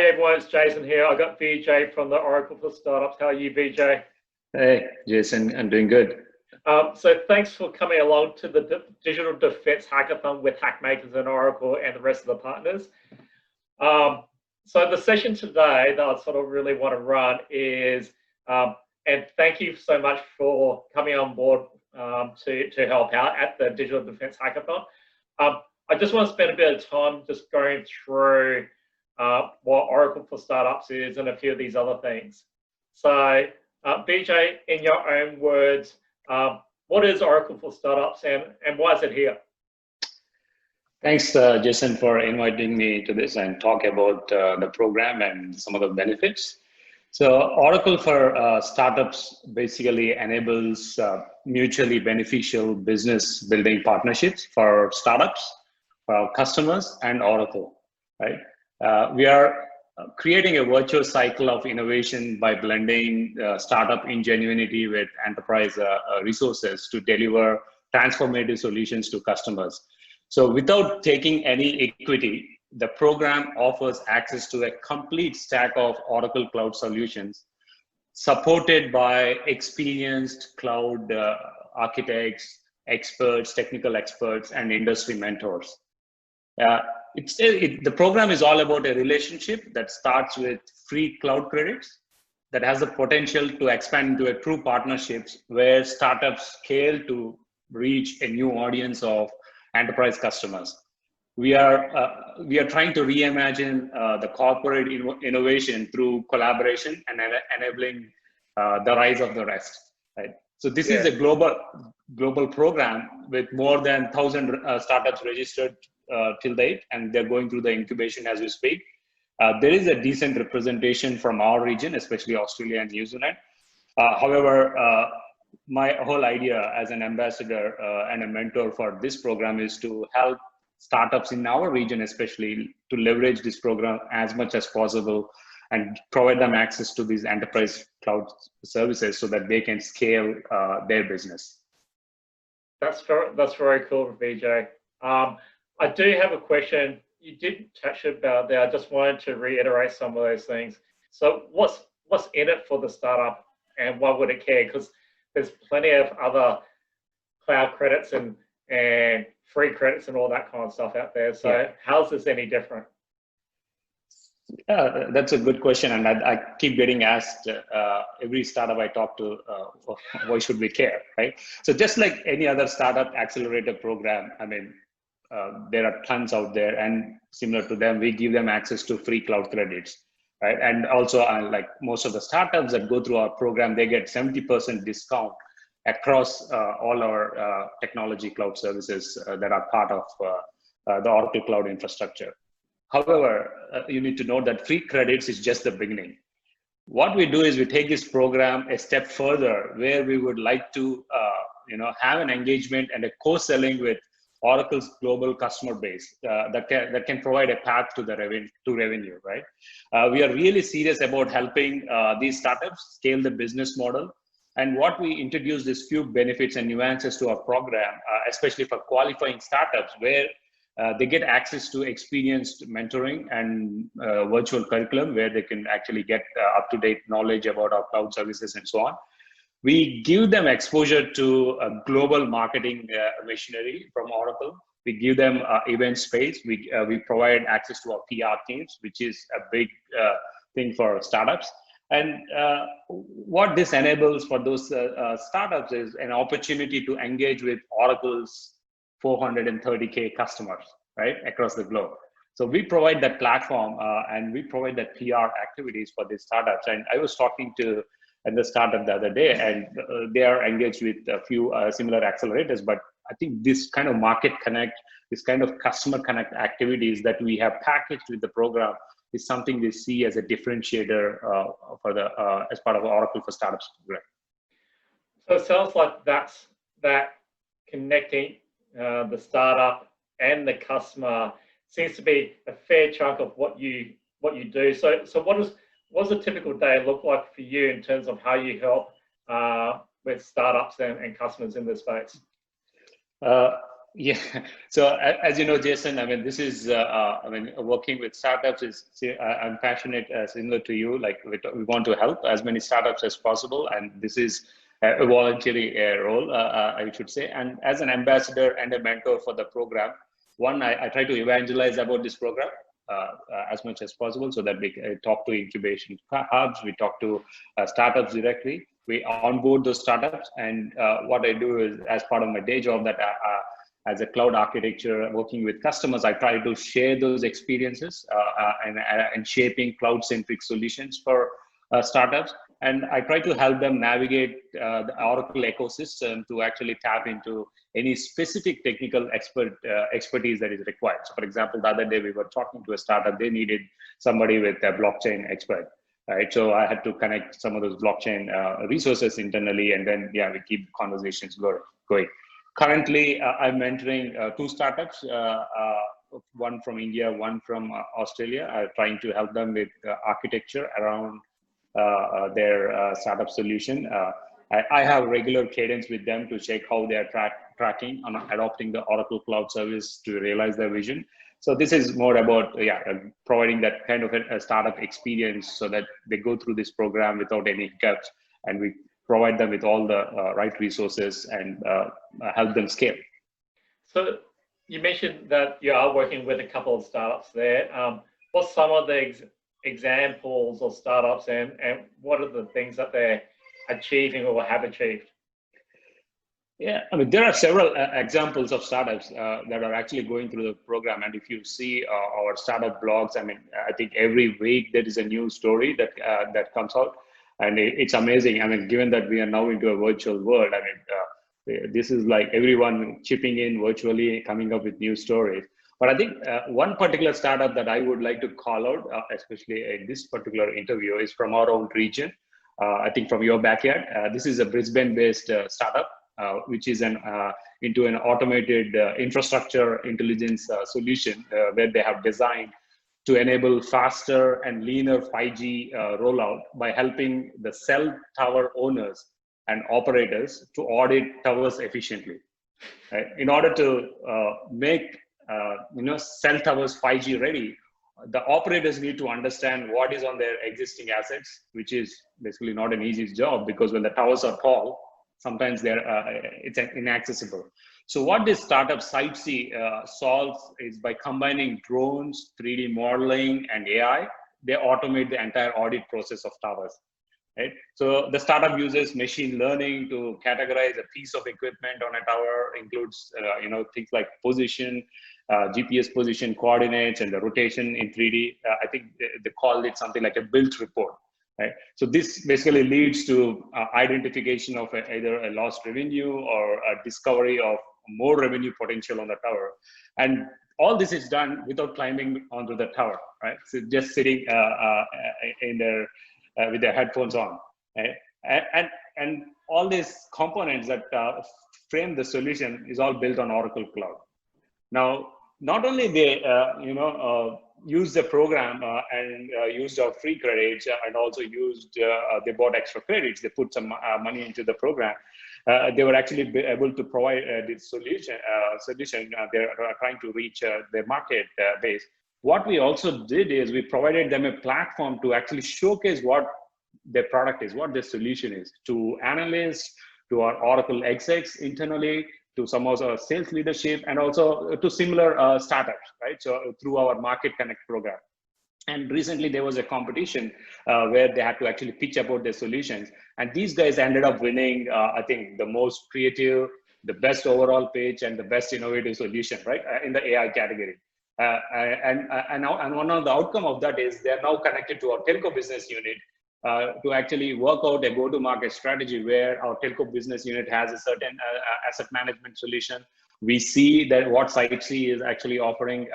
everyone, it's Jason here. I got Vijay from the Oracle for Startups. How are you, Vijay? Hey, Jason, I'm doing good. So thanks for coming along to the Digital Defense Hackathon with Hackmakers and Oracle and the rest of the partners. So the session today that I sort of really want to run is, and thank you so much for coming on board to help out at the Digital Defense Hackathon. I just want to spend a bit of time just going through what Oracle for Startups is and a few of these other things. So Vijay, in your own words, what is Oracle for Startups and why is it here? Thanks, Jason, for inviting me to this and talk about the program and some of the benefits. So Oracle for Startups basically enables mutually beneficial business building partnerships for startups, for our customers and Oracle, right? We are creating a virtuous cycle of innovation by blending startup ingenuity with enterprise resources to deliver transformative solutions to customers. So without taking any equity, the program offers access to a complete stack of Oracle Cloud solutions supported by experienced cloud architects, experts, technical experts, and industry mentors. The program is all about a relationship that starts with free cloud credits that has the potential to expand into a true partnerships where startups scale to reach a new audience of enterprise customers. We are trying to reimagine the corporate innovation through collaboration and enabling the rise of the rest. Right. So this is a global program with more than 1,000 startups registered till date, and they're going through the incubation as we speak. There is a decent representation from our region, especially Australia and New Zealand. However, my whole idea as an ambassador and a mentor for this program is to help startups in our region, especially to leverage this program as much as possible and provide them access to these enterprise cloud services so that they can scale their business. That's very cool, Vijay. I do have a question. You did touch about there. I just wanted to reiterate some of those things. So what's in it for the startup and why would it care? Because there's plenty of other cloud credits and free credits and all that kind of stuff out there. So how's this any different? That's a good question, and I keep getting asked every startup I talk to, why should we care, right? So just like any other startup accelerator program, I mean, there are tons out there, and similar to them, we give them access to free cloud credits, right? And also, like most of the startups that go through our program, they get 70% discount across all our technology cloud services that are part of the Oracle Cloud infrastructure. However, you need to know that free credits is just the beginning. What we do is we take this program a step further, where we would like to have an engagement and a co-selling with Oracle's global customer base that can provide a path to the revenue, right? We are really serious about helping these startups scale the business model. And what we introduced is few benefits and nuances to our program, especially for qualifying startups, where they get access to experienced mentoring and virtual curriculum where they can actually get up-to-date knowledge about our cloud services and so on. We give them exposure to a global marketing machinery from Oracle. We give them event space. We provide access to our PR teams, which is a big thing for startups. And what this enables for those startups is an opportunity to engage with Oracle's 430K customers, right, across the globe. So we provide that platform and we provide that PR activities for these startups. And I was talking to the startup the other day, and they are engaged with a few similar accelerators. But I think this kind of market connect, this kind of customer connect activities that we have packaged with the program is something they see as a differentiator for the as part of Oracle for Startups program. So it sounds like that connecting the startup and the customer seems to be a fair chunk of what you do. So what does a typical day look like for you in terms of how you help with startups and customers in this space? Yeah. So as you know, Jason, I mean, this is, I mean, working with startups is, I'm passionate, similar to you, like we want to help as many startups as possible. And this is a voluntary role, I should say. And as an ambassador and a mentor for the program, one, I try to evangelize about this program as much as possible so that we talk to incubation hubs, we talk to startups directly, we onboard those startups. And what I do is, as part of my day job, that as a cloud architecture working with customers, I try to share those experiences and shaping cloud-centric solutions for startups. And I try to help them navigate the Oracle ecosystem to actually tap into any specific technical expertise that is required. So for example, the other day we were talking to a startup, they needed somebody with a blockchain expert. Right, so I had to connect some of those blockchain resources internally, and then we keep conversations going. Currently, I'm mentoring two startups, one from India, one from Australia, trying to help them with architecture around their startup solution. I have regular cadence with them to check how they are tracking on adopting the Oracle Cloud Service to realize their vision. So this is more about providing that kind of a startup experience so that they go through this program without any hiccups, and we provide them with all the right resources and help them scale. So you mentioned that you are working with a couple of startups there. What's some of the examples of startups, and what are the things that they're achieving or have achieved? Yeah, I mean, there are several examples of startups that are actually going through the program. And if you see our startup blogs, I mean, I think every week there is a new story that comes out. And it's amazing. I mean, given that we are now into a virtual world, I mean, this is like everyone chipping in virtually, coming up with new stories. But I think one particular startup that I would like to call out, especially in this particular interview, is from our own region. I think from your backyard. This is a Brisbane-based startup, which is into an automated infrastructure intelligence solution where they have designed to enable faster and leaner 5G rollout by helping the cell tower owners and operators to audit towers efficiently. Right? In order to make cell towers 5G ready, the operators need to understand what is on their existing assets, which is basically not an easy job because when the towers are tall, sometimes it's inaccessible. So what this startup SiteC solves is by combining drones, 3D modeling, and AI, they automate the entire audit process of towers. Right? So the startup uses machine learning to categorize a piece of equipment on a tower, includes things like position, GPS position coordinates, and the rotation in 3D. I think they called it something like a built report. Right? So this basically leads to identification of either a lost revenue or a discovery of more revenue potential on the tower. And all this is done without climbing onto the tower, right? So just sitting in their with their headphones on, right? And all these components that frame the solution is all built on Oracle Cloud. Now, not only they used the program and used our free credits and also they bought extra credits. They put some money into the program. They were actually able to provide this solution. They're trying to reach their market base. What we also did is we provided them a platform to actually showcase what their product is, what their solution is to analysts, to our Oracle execs internally, to some of our sales leadership, and also to similar startups, right? So through our Market Connect program. And recently there was a competition where they had to actually pitch about their solutions. And these guys ended up winning, I think, the most creative, the best overall pitch, and the best innovative solution, right? In the AI category. And one of the outcome of that is they're now connected to our telco business unit to actually work out a go-to-market strategy where our telco business unit has a certain asset management solution. We see that what SiteC is actually offering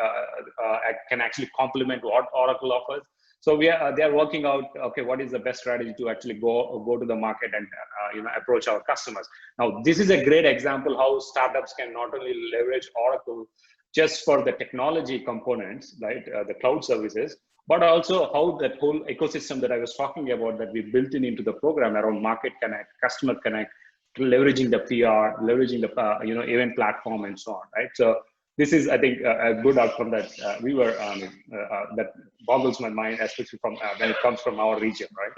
can actually complement what Oracle offers. So they are working out, okay, what is the best strategy to actually go to the market and approach our customers. Now, this is a great example how startups can not only leverage Oracle just for the technology components, right, the cloud services, but also how that whole ecosystem that I was talking about that we built into the program around Market Connect, Customer Connect, leveraging the PR, leveraging the event platform and so on, right? So this is, I think, a good outcome that we were that boggles my mind, especially from when it comes from our region, right?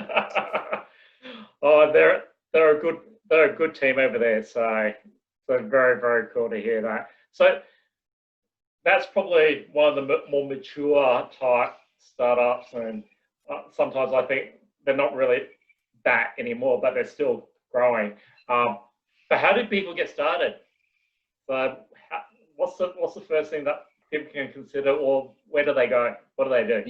Oh, they're a good team over there. So very, very cool to hear that. So that's probably one of the more mature type startups, and sometimes I think they're not really that anymore, but they're still growing. But how do people get started? So what's the first thing that people can consider, or where do they go? What do they do?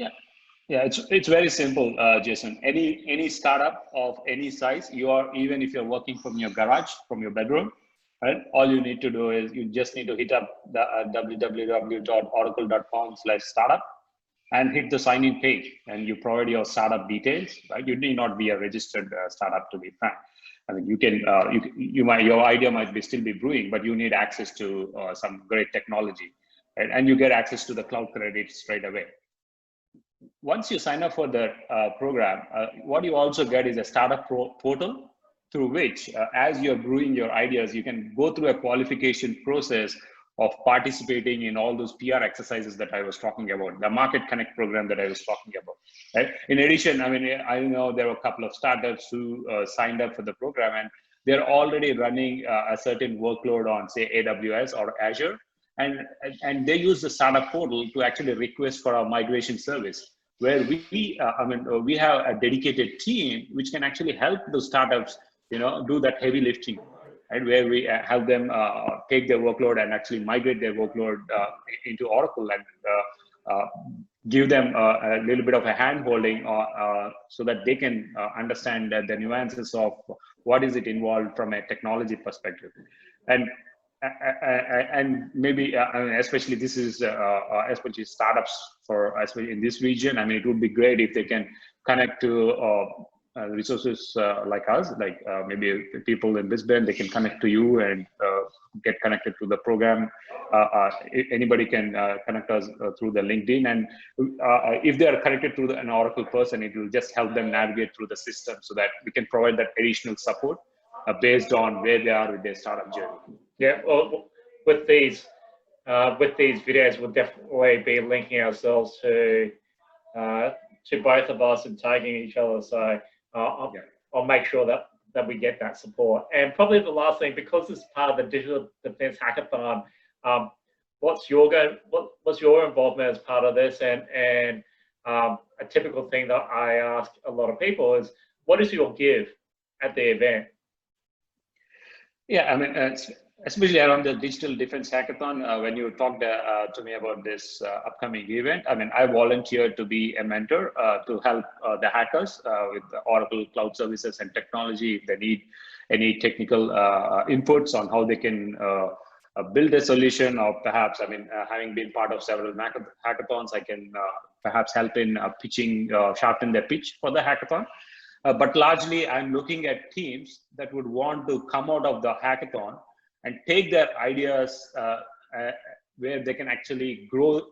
Yeah, it's very simple, Jason. Any startup of any size, even if you're working from your garage, from your bedroom, right? All you need to do is you just need to hit up the www.oracle.com/startup and hit the sign-in page, and you provide your startup details. Right? You need not be a registered startup, to be frank. I mean, you can your idea might still be brewing, but you need access to some great technology, right? And you get access to the cloud credits straight away. Once you sign up for the program, what you also get is a startup portal through which, as you're brewing your ideas, you can go through a qualification process of participating in all those PR exercises that I was talking about, the Market Connect program that I was talking about. Right? In addition, I mean, I know there were a couple of startups who signed up for the program, and they're already running a certain workload on, say, AWS or Azure, and they use the startup portal to actually request for our migration service, where we have a dedicated team which can actually help those startups, do that heavy lifting, right? Where we help them take their workload and actually migrate their workload into Oracle, and give them a little bit of a hand-holding so that they can understand the nuances of what is it involved from a technology perspective. And maybe, especially this is especially startups especially in this region. I mean, it would be great if they can connect to resources like us, like maybe people in Brisbane. They can connect to you and get connected to the program. Anybody can connect us through the LinkedIn, and if they are connected to an Oracle person, it will just help them navigate through the system so that we can provide that additional support based on where they are with their startup journey. Yeah, well, with these videos, we'll definitely be linking ourselves to both of us and tagging each other. So I'll make sure that we get that support. And probably the last thing, because this is part of the Digital Defense Hackathon, what's your involvement as part of this? And a typical thing that I ask a lot of people is, what is your give at the event? Yeah, I mean, especially around the Digital Defense Hackathon, when you talked to me about this upcoming event, I mean, I volunteered to be a mentor to help the hackers with the Oracle Cloud Services and technology if they need any technical inputs on how they can build a solution, or perhaps, I mean, having been part of several hackathons, I can perhaps help in pitching, sharpen their pitch for the hackathon. But largely, I'm looking at teams that would want to come out of the hackathon and take their ideas where they can actually grow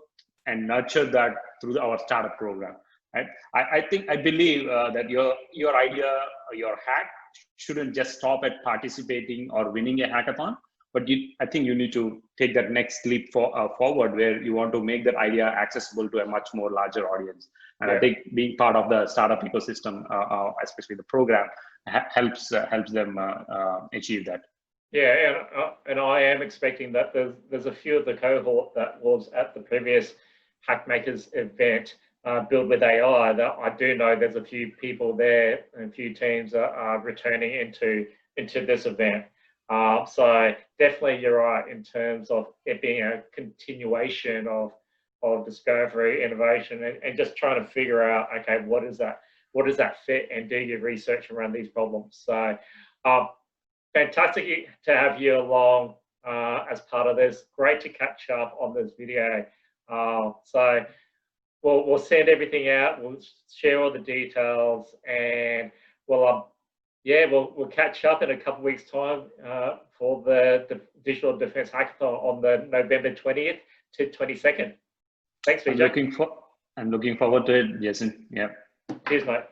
and nurture that through our startup program. Right? I believe that your idea, your hack, shouldn't just stop at participating or winning a hackathon, but I think you need to take that next leap forward, where you want to make that idea accessible to a much more larger audience. And I think being part of the startup ecosystem, especially the program, helps them achieve that. Yeah, and I am expecting that there's a few of the cohort that was at the previous Hackmakers event, Build with AI, that I do know there's a few people there and a few teams that are returning into this event. So definitely you're right in terms of it being a continuation of discovery, innovation, and just trying to figure out, okay, what does that fit, and do your research around these problems. So fantastic to have you along as part of this. Great to catch up on this video. So we'll send everything out. We'll share all the details, and we'll catch up in a couple of weeks' time for the Digital Defense Hackathon on the November 20th to 22nd. Thanks, Vijay. I'm looking forward to it, Jason. Yeah. Cheers, mate.